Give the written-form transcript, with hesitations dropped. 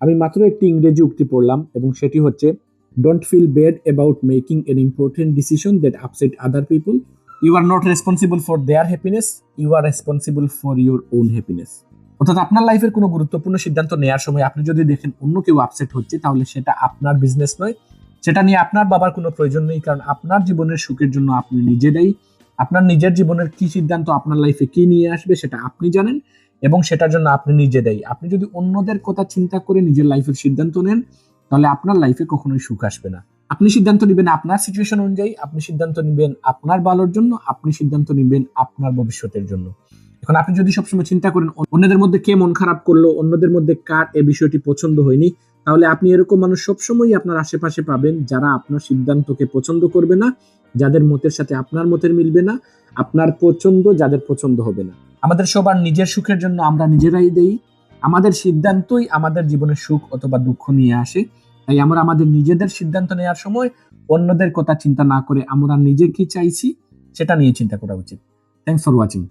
আমি মাত্র একটি ইংরেজি উক্তি পড়লাম এবং সেটি হচ্ছে, don't feel bad about making an important decision that upset other people. You are not responsible for their happiness, you are responsible for your own happiness. অর্থাৎ আপনার লাইফের কোনো গুরুত্বপূর্ণ সিদ্ধান্ত নেওয়ার সময় আপনি যদি দেখেন অন্য কেউ আপসেট হচ্ছে, তাহলে সেটা আপনার বিজনেস নয়, সেটা নিয়ে আপনার বাবার কোনো প্রয়োজন নেই, কারণ আপনার জীবনের সুখের জন্য আপনি নিজেরাই, আপনার নিজের জীবনের কি সিদ্ধান্ত আপনার লাইফে কি নিয়ে আসবে সেটা আপনি জানেন এবং সেটার জন্য আপনি নিজে দায়ী। আপনি যদি অন্যদের কথা চিন্তা করে নিজের লাইফের সিদ্ধান্ত নেন, তাহলে আপনার লাইফে কখনোই সুখ আসবে না। আপনি সিদ্ধান্ত নেবেন আপনার সিচুয়েশন অনুযায়ী, আপনি সিদ্ধান্ত নেবেন আপনার ভালোর জন্য, আপনি সিদ্ধান্ত নেবেন আপনার ভবিষ্যতের জন্য। এখন আপনি যদি সবসময় চিন্তা করেন অন্যদের মধ্যে কে মন খারাপ করলো, অন্যদের মধ্যে কার এই বিষয়টি পছন্দ হয়নি, তাহলে আপনি এরকম মানুষ সবসময় আপনার আশেপাশে পাবেন যারা আপনার সিদ্ধান্তকে পছন্দ করবে না, যাদের মতের সাথে আপনার মতের মিলবে না, আপনার পছন্দ যাদের পছন্দ হবে না। আমাদের সবার নিজের সুখের জন্য আমরা নিজেরাই দেই, আমাদের সিদ্ধান্তই আমাদের জীবনে সুখ অথবা দুঃখ নিয়ে আসে। তাই আমরা আমাদের নিজেদের সিদ্ধান্ত নেওয়ার সময় অন্যদের কথা চিন্তা না করে আমরা নিজে কি চাইছি সেটা নিয়ে চিন্তা করা উচিত। Thanks for watching.